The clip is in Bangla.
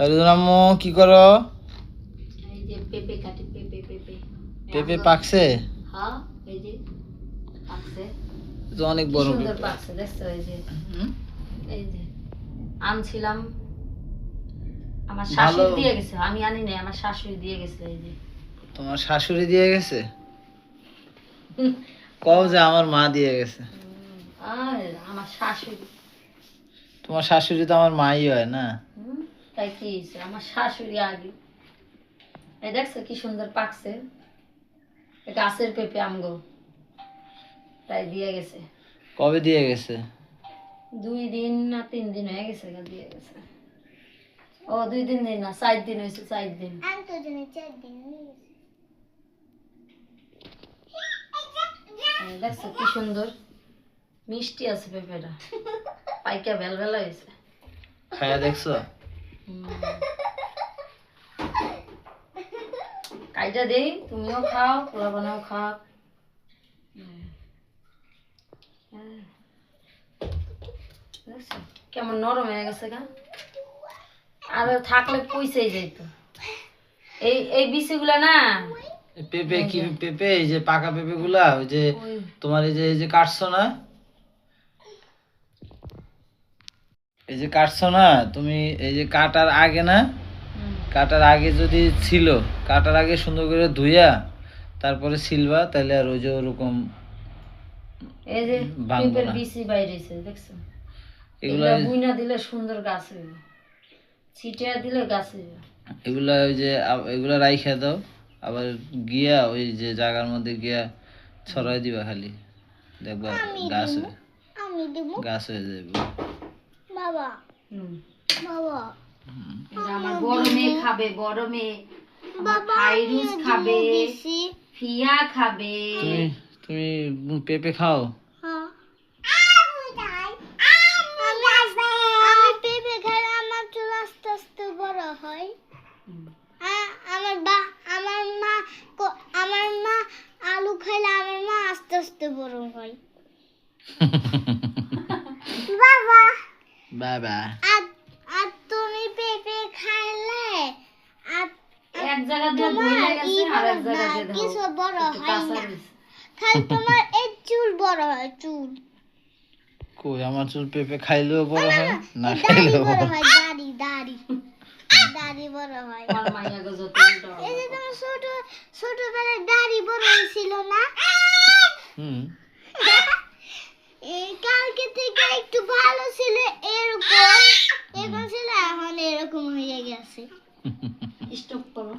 ফরিদুল আম্মু কি করো? এই যে পেঁপে কাটি, পেঁপে পেঁপে পাকছে? হ্যাঁ, এই যে পাকছে, তো অনেক কি বড় সুন্দর পেঁপে। পাকছে, দেখছো? এই যে আনছিলাম, আমার শাশুড়ি দিয়ে গেছে, আমি আনি নাই, আমার শাশুড়ি দিয়ে গেছে। এই যে তোমার শাশুড়ি দিয়ে গেছে? কও যে আমার মা দিয়ে গেছে। আর আমার শাশুড়ি, তোমার শাশুড়ি তো আমার মাই হয় না? তাই কি হয়েছে, আমার শাশুড়ি আগে। এই দেখছো কি সুন্দর পাকছে, এ গাছের পেঁপে আমগো, তাই দিয়ে গেছে। কবে দিয়ে গেছে? 2 দিন না 3 দিন হয়ে গেছে দিয়ে গেছে। ও 2-3 দিন না, 4 দিন হয়েছে, 4 দিন। দেখছো কি সুন্দর মিষ্টি আছে পেঁপেটা, পাইকা বেলবেলা হয়েছে। খায়া দেখছো? কাইটা দেই, তুমিও খাও, পোলা বানাও খাও। দেখছো কেমন নরম হয়ে গেছে গা, আর থাকলে পয়সাই যাইত। এই এই বিচিগুলা না, পেঁপে কি পেঁপে? এই যে পাকা পেঁপে গুলা, ওই যে তোমার এই যে কাটছো না, এই যে কাটছো না তুমি, এই যে কাটার আগে না, কাটার আগে যদি ছিল, কাটার আগে সুন্দর করে ধুইয়া তারপরে ছিলবা, তাহলে আর ওই যে ওরকম এই যে ভাঙবো পেঁপের না। বিচি বাইরেছে, দেখছো? এগুলা এগুলা বুইনা দিলে সুন্দর গাছ হইব, ছিটিয়া দিলে গাছ হইব। এগুলা ওই যে এগুলা রাইখা দাও, আবার গিয়া ওই যে জায়গার মধ্যে গিয়া ছড়াই দিবা, খালি দেখবা গাছ গাছ হয়ে যাবে। এটা আমার বড় মেয়ে খাবে, বড় মেয়ে, আমার ফাইরুজ খাবে, ফিয়া খাবে। তুমি তুমি পেঁপে খাও? আলু খাইলে আমার মা আস্তে আস্তে বড় হয়। বাবা বাবা আর তুমি পেঁপে খাইলে আর এক জায়গা দিয়ে বইলা গেছে, আর এক জায়গা দিয়ে দাও কিছু বড় একটু হয় কাঁচা না, দিছে। খালি তোমার এই চুল বড় হয়, চুল কই আমার চুল পেঁপে খাইলেও বড় হয়, না দাড়ি খাইলেও বড় বড় হয়, দাড়ি দাড়ি বড় হয়। আমার মাইয়া গো যত উল্টা এই যে তোমার ছোটবেলায় দাড়ি বড় হয়েছিল না, হুম। এই কালকে থেকে একটু ভালো ছিল, এরকম ছিল, এখন এরকম হয়ে গেছে। স্টপ করো।